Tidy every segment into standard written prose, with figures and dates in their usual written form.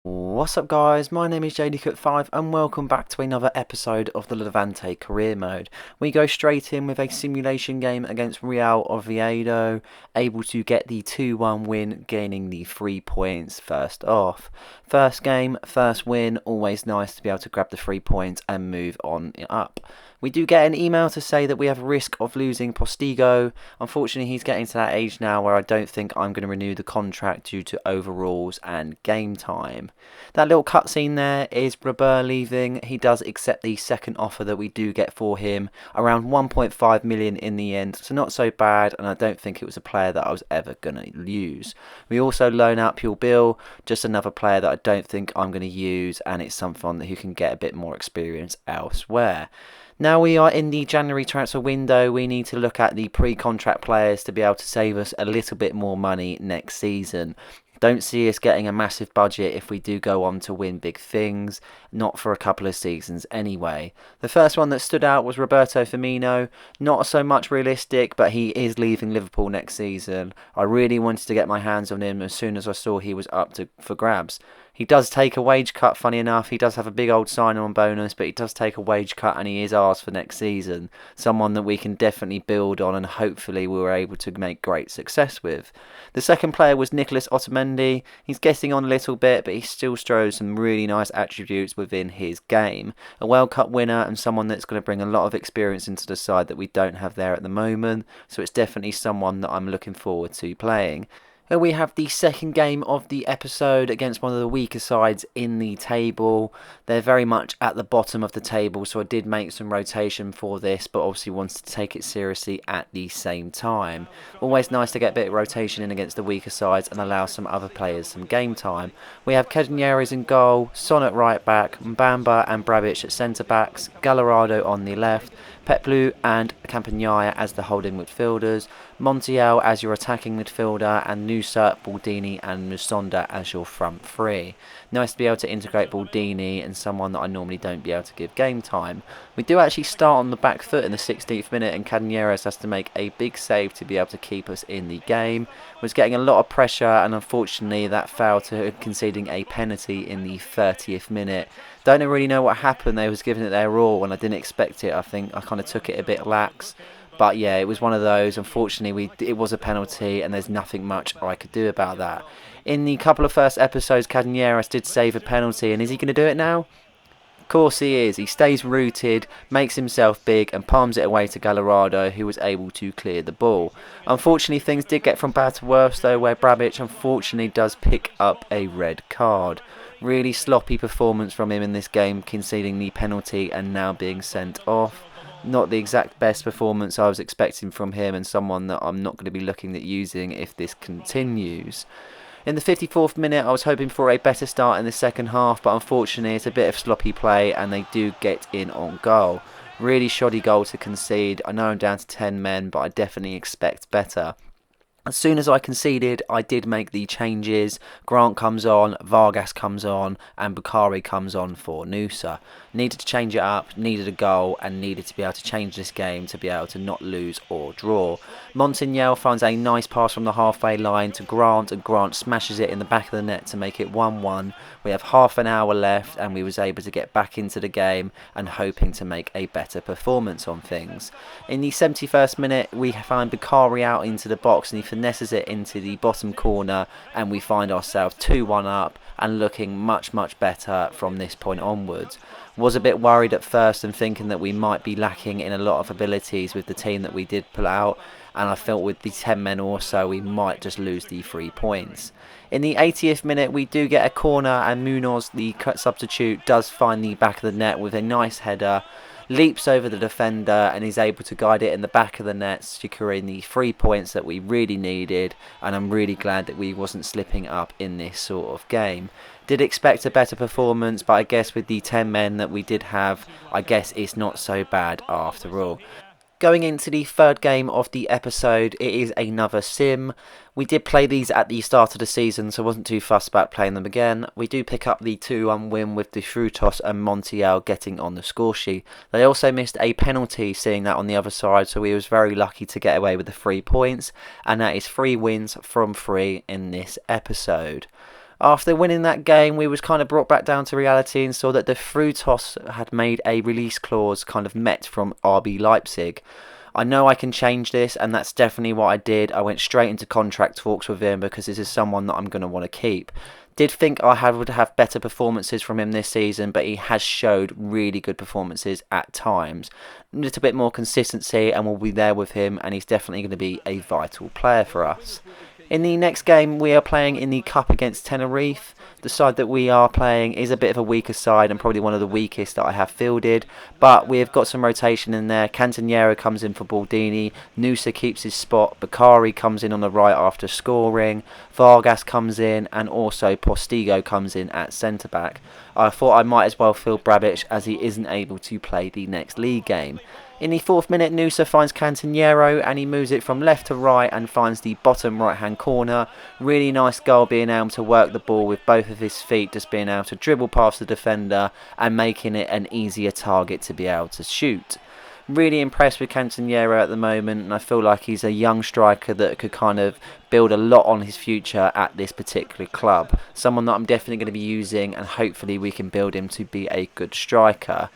What's up guys, my name is JDCook5 and welcome back to another episode of the Levante Career Mode. We go straight in with a simulation game against Real Oviedo, able to get the 2-1 win, gaining the 3 points first off. First game, first win, always nice to be able to grab the 3 points and move on up. We do get an email to say that we have a risk of losing Postigo. Unfortunately, he's getting to that age now where I don't think I'm going to renew the contract due to overrules and game time. That little cutscene there is Robert leaving. He does accept the second offer that we do get for him, around 1.5 million in the end, so not so bad, and I don't think it was a player that I was ever going to use. We also loan out Pure Bill, just another player that I don't think I'm going to use, and it's someone who can get a bit more experience elsewhere. Now we are in the January transfer window, we need to look at the pre-contract players to be able to save us a little bit more money next season. Don't see us getting a massive budget if we do go on to win big things, not for a couple of seasons anyway. The first one that stood out was Roberto Firmino, not so much realistic, but he is leaving Liverpool next season. I really wanted to get my hands on him as soon as I saw he was up for grabs. He does take a wage cut, funny enough. He does have a big old sign-on bonus, but he does take a wage cut and he is ours for next season. Someone that we can definitely build on and hopefully we were able to make great success with. The second player was Nicholas Otamendi. He's getting on a little bit, but he still shows some really nice attributes within his game. A World Cup winner and someone that's going to bring a lot of experience into the side that we don't have there at the moment. So it's definitely someone that I'm looking forward to playing. We have the second game of the episode against one of the weaker sides in the table. They're very much at the bottom of the table, so I did make some rotation for this, but obviously wanted to take it seriously at the same time. Always nice to get a bit of rotation in against the weaker sides and allow some other players some game time. We have Injures in goal, Son at right back, Mbamba and Brabic at centre backs, Gallardo on the left, Petlu and Campagnaya as the holding midfielders, Montiel as your attacking midfielder, and Nusa, Baldini and Musonda as your front three. Nice to be able to integrate Baldini and someone that I normally don't be able to give game time. We do actually start on the back foot in the 16th minute and Cadeneros has to make a big save to be able to keep us in the game. Was getting a lot of pressure and unfortunately that fell to conceding a penalty in the 30th minute. Don't really know what happened. They was giving it their all and I didn't expect it. I think I kind of took it a bit lax. But yeah, it was one of those. Unfortunately, it was a penalty and there's nothing much I could do about that. In the couple of first episodes, Cadeneros did save a penalty, and is he going to do it now? Of course he is. He stays rooted, makes himself big and palms it away to Gallardo, who was able to clear the ball. Unfortunately, things did get from bad to worse though, where Brabic unfortunately does pick up a red card. Really sloppy performance from him in this game, conceding the penalty and now being sent off. Not the exact best performance I was expecting from him and someone that I'm not going to be looking at using if this continues. In the 54th minute I was hoping for a better start in the second half, but unfortunately it's a bit of sloppy play and they do get in on goal. Really shoddy goal to concede. I know I'm down to 10 men, but I definitely expect better. As soon as I conceded, I did make the changes. Grant comes on, Vargas comes on, and Bukhari comes on for Nusa. Needed to change it up, needed a goal, and needed to be able to change this game to be able to not lose or draw. Montiel finds a nice pass from the halfway line to Grant, and Grant smashes it in the back of the net to make it 1-1. We have half an hour left, and we was able to get back into the game and hoping to make a better performance on things. In the 71st minute, we find Bukhari out into the box, and he finesses it into the bottom corner and we find ourselves 2-1 up and looking much better from this point onwards. Was a bit worried at first and thinking that we might be lacking in a lot of abilities with the team that we did pull out, and I felt with the 10 men or so we might just lose the 3 points. In the 80th minute we do get a corner and Munoz, the substitute, does find the back of the net with a nice header. Leaps over the defender and is able to guide it in the back of the net, securing the 3 points that we really needed, and I'm really glad that we wasn't slipping up in this sort of game. Did expect a better performance, but I guess with the 10 men that we did have, I guess it's not so bad after all. Going into the third game of the episode, it is another sim. We did play these at the start of the season, so I wasn't too fussed about playing them again. We do pick up the 2-1 win with the Frutos and Montiel getting on the score sheet. They also missed a penalty, seeing that on the other side, so we was very lucky to get away with the 3 points, and that is 3 wins from 3 in this episode. After winning that game, we was kind of brought back down to reality and saw that the Frutos had made a release clause kind of met from RB Leipzig. I know I can change this, and that's definitely what I did. I went straight into contract talks with him because this is someone that I'm going to want to keep. Did think I would have better performances from him this season, but he has showed really good performances at times. A little bit more consistency and we'll be there with him, and he's definitely going to be a vital player for us. In the next game, we are playing in the Cup against Tenerife. The side that we are playing is a bit of a weaker side and probably one of the weakest that I have fielded. But we have got some rotation in there. Cantanero comes in for Baldini. Nusa keeps his spot. Bakari comes in on the right after scoring. Vargas comes in, and also Postigo comes in at centre-back. I thought I might as well field Brabic as he isn't able to play the next league game. In the 4th minute, Nusa finds Cantanero and he moves it from left to right and finds the bottom right hand corner. Really nice goal, being able to work the ball with both of his feet, just being able to dribble past the defender and making it an easier target to be able to shoot. Really impressed with Cantanero at the moment, and I feel like he's a young striker that could kind of build a lot on his future at this particular club. Someone that I'm definitely going to be using, and hopefully we can build him to be a good striker.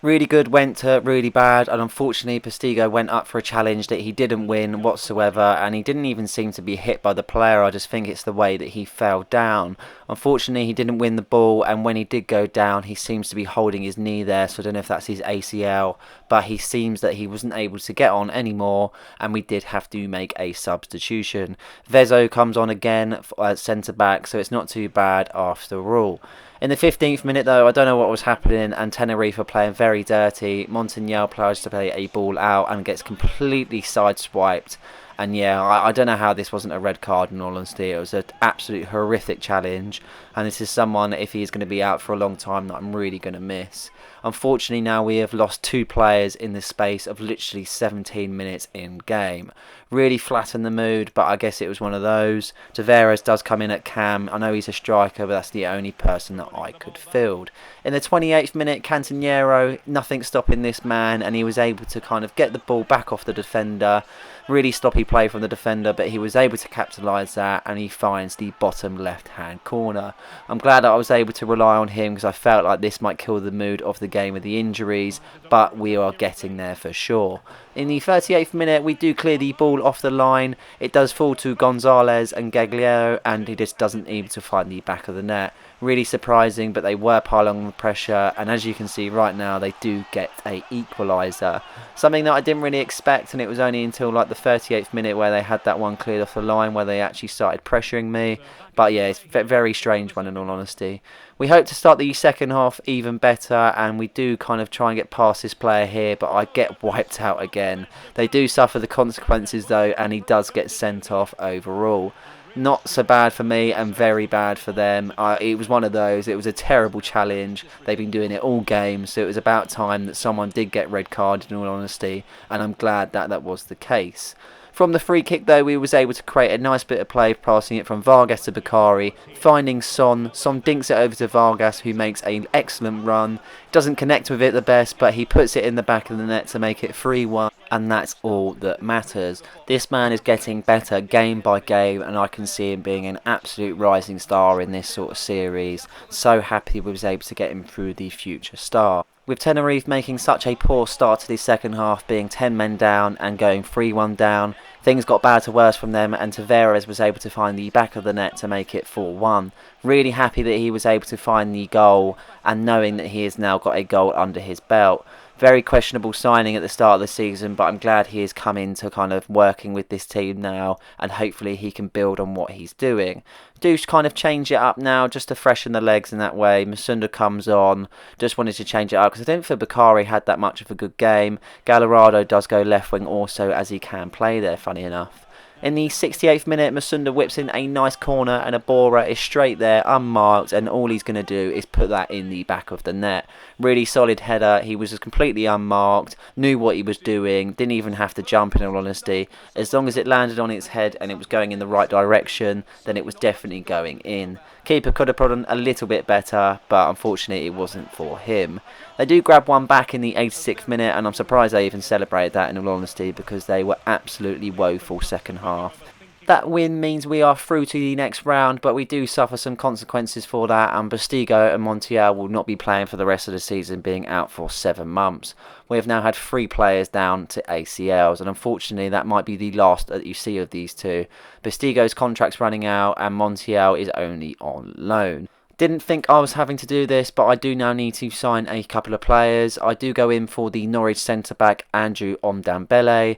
Really good went to really bad, and unfortunately Postigo went up for a challenge that he didn't win whatsoever, and he didn't even seem to be hit by the player. I just think it's the way that he fell down. Unfortunately he didn't win the ball, and when he did go down he seems to be holding his knee there, so I don't know if that's his ACL, but he seems that he wasn't able to get on anymore, and we did have to make a substitution. Vezo comes on again at centre back, so it's not too bad after all. In the 15th minute though, I don't know what was happening, and Tenerife are playing very dirty. Montagnel tries to play a ball out and gets completely sideswiped. And yeah, I don't know how this wasn't a red card in all honesty. It was an absolute horrific challenge. And this is someone, if he's going to be out for a long time, that I'm really going to miss. Unfortunately now we have lost 2 players in the space of literally 17 minutes in game. Really flattened the mood, but I guess it was one of those. Tavares does come in at cam. I know he's a striker, but that's the only person that I could field. In the 28th minute, Cantanero, nothing stopping this man, and he was able to kind of get the ball back off the defender. Really sloppy play from the defender, but he was able to capitalise that, and he finds the bottom left hand corner. I'm glad that I was able to rely on him, because I felt like this might kill the mood of the game with the injuries, but we are getting there for sure. In the 38th minute, we do clear the ball off the line. It does fall to Gonzalez and Gagliano, and he just doesn't able to find the back of the net. Really surprising, but they were piling on the pressure, and as you can see right now, they do get a equaliser. Something that I didn't really expect, and it was only until like the 38th minute where they had that one cleared off the line where they actually started pressuring me. But yeah, it's a very strange one in all honesty. We hope to start the second half even better, and we do kind of try and get past this player here, but I get wiped out again. They do suffer the consequences though, and he does get sent off overall. Not so bad for me and very bad for them. It was one of those. It was a terrible challenge. They've been doing it all game, so it was about time that someone did get red carded in all honesty, and I'm glad that that was the case. From the free kick though, we was able to create a nice bit of play, passing it from Vargas to Bakari, finding Son. Son dinks it over to Vargas, who makes an excellent run. Doesn't connect with it the best, but he puts it in the back of the net to make it 3-1, and that's all that matters. This man is getting better game by game, and I can see him being an absolute rising star in this sort of series. So happy we was able to get him through the future star. With Tenerife making such a poor start to the second half, being 10 men down and going 3-1 down, things got bad to worse from them, and Tavares was able to find the back of the net to make it 4-1. Really happy that he was able to find the goal, and knowing that he has now got a goal under his belt. Very questionable signing at the start of the season, but I'm glad he has come into kind of working with this team now, and hopefully he can build on what he's doing. Do kind of change it up now just to freshen the legs in that way. Masunda comes on. Just wanted to change it up because I don't feel Bakari had that much of a good game. Gallardo does go left wing also, as he can play there, funny enough. In the 68th minute, Masunda whips in a nice corner and Abora is straight there, unmarked, and all he's going to do is put that in the back of the net. Really solid header. He was just completely unmarked, knew what he was doing, didn't even have to jump in all honesty. As long as it landed on its head and it was going in the right direction, then it was definitely going in. Keeper could have put on a little bit better, but unfortunately it wasn't for him. They do grab one back in the 86th minute, and I'm surprised they even celebrated that in all honesty, because they were absolutely woeful second half. That win means we are through to the next round, but we do suffer some consequences for that, and Bastigo and Montiel will not be playing for the rest of the season, being out for 7 months. We have now had 3 players down to ACLs, and unfortunately that might be the last that you see of these two. Bastigo's contract's running out, and Montiel is only on loan. Didn't think I was having to do this, but I do now need to sign a couple of players. I do go in for the Norwich centre-back Andrew Omdambele.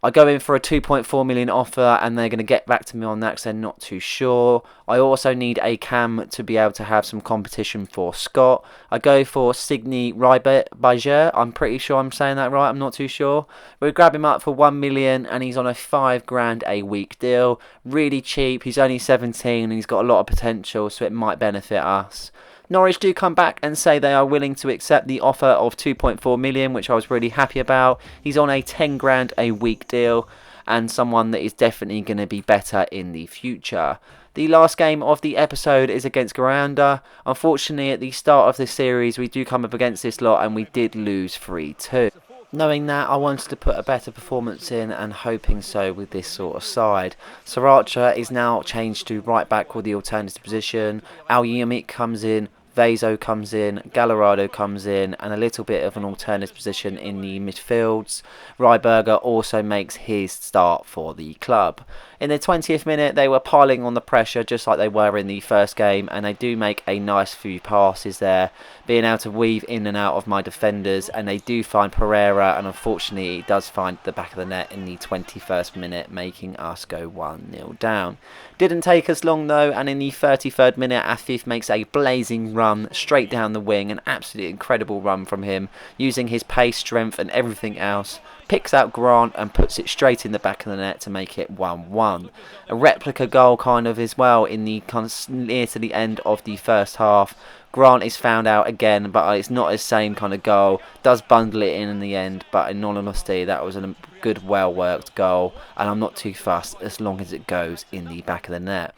I go in for a 2.4 million offer, and they're going to get back to me on that because they're not too sure. I also need a cam to be able to have some competition for Scott. I go for Signe Ryberger. I'm pretty sure I'm saying that right. I'm not too sure. We grab him up for 1 million, and he's on a £5,000 a week deal. Really cheap. He's only 17, and he's got a lot of potential, so it might benefit us. Norwich do come back and say they are willing to accept the offer of 2.4 million, which I was really happy about. He's on a £10,000 a week deal, and someone that is definitely going to be better in the future. The last game of the episode is against Garanda. Unfortunately, at the start of this series, we do come up against this lot, and we did lose 3-2. Knowing that, I wanted to put a better performance in, and hoping so with this sort of side. Sriracha is now changed to right back with the alternative position. Al Yamik comes in, Vezo comes in, Gallardo comes in, and a little bit of an alternative position in the midfields. Ryberger also makes his start for the club. In the 20th minute, they were piling on the pressure just like they were in the first game, and they do make a nice few passes there, being able to weave in and out of my defenders, and they do find Pereira, and unfortunately he does find the back of the net in the 21st minute, making us go 1-0 down. Didn't take us long though, and in the 33rd minute, Afif makes a blazing run straight down the wing, an absolutely incredible run from him, using his pace, strength and everything else. Picks out Grant and puts it straight in the back of the net to make it 1-1. A replica goal kind of as well in the near to the end of the first half. Grant is found out again, but it's not the same kind of goal. Does bundle it in the end, but in all honesty, that was a good, well-worked goal, and I'm not too fussed as long as it goes in the back of the net.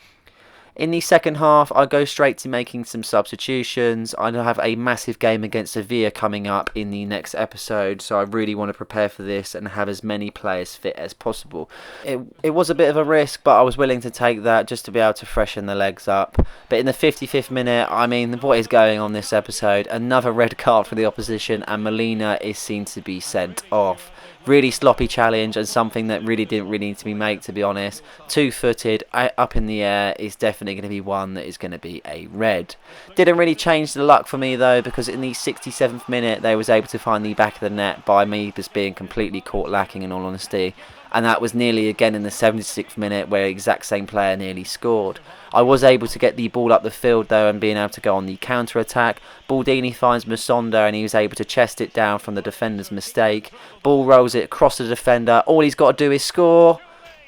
In the second half, I go straight to making some substitutions. I have a massive game against Sevilla coming up in the next episode, so I really want to prepare for this and have as many players fit as possible. It was a bit of a risk, but I was willing to take that just to be able to freshen the legs up. But in the 55th minute, I mean, what is going on this episode? Another red card for the opposition, and Molina is seen to be sent off. Really sloppy challenge, and something that really didn't need to be made, to be honest. 2-footed, up in the air, is definitely going to be one that is going to be a red. Didn't really change the luck for me though, because in the 67th minute they was able to find the back of the net by me just being completely caught lacking, in all honesty. And that was nearly again in the 76th minute, where the exact same player nearly scored. I was able to get the ball up the field though, and being able to go on the counter attack. Baldini finds Musonda, and he was able to chest it down from the defender's mistake. Ball rolls it across the defender. All he's got to do is score.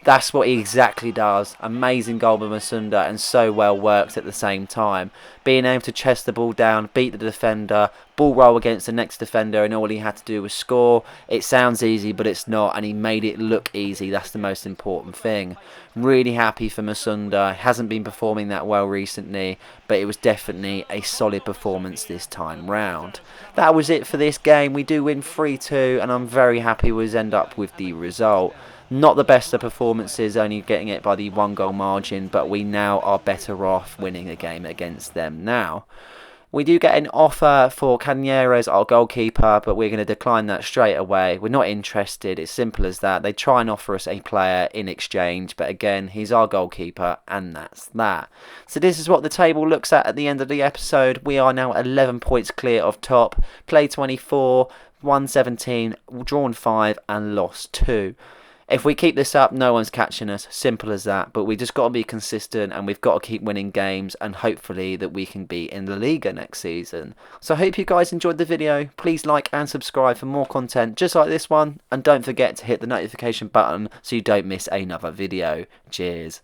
That's what he exactly does. Amazing goal by Musonda, and so well worked at the same time. Being able to chest the ball down, beat the defender, ball roll against the next defender, and all he had to do was score. It sounds easy, but it's not, and he made it look easy. That's the most important thing. Really happy for Musonda. Hasn't been performing that well recently, but it was definitely a solid performance this time round. That was it for this game. We do win 3-2, and I'm very happy we end up with the result. Not the best of performances, only getting it by the 1-goal margin, but we now are better off winning a game against them now. We do get an offer for Cañeras, our goalkeeper, but we're going to decline that straight away. We're not interested. It's simple as that. They try and offer us a player in exchange, but again, he's our goalkeeper, and that's that. So this is what the table looks at the end of the episode. We are now 11 points clear of top. Played 24, won 17, drawn 5, and lost 2. If we keep this up, no one's catching us. Simple as that. But we just got to be consistent, and we've got to keep winning games, and hopefully that we can be in the Liga next season. So I hope you guys enjoyed the video. Please like and subscribe for more content just like this one, and don't forget to hit the notification button so you don't miss another video. Cheers.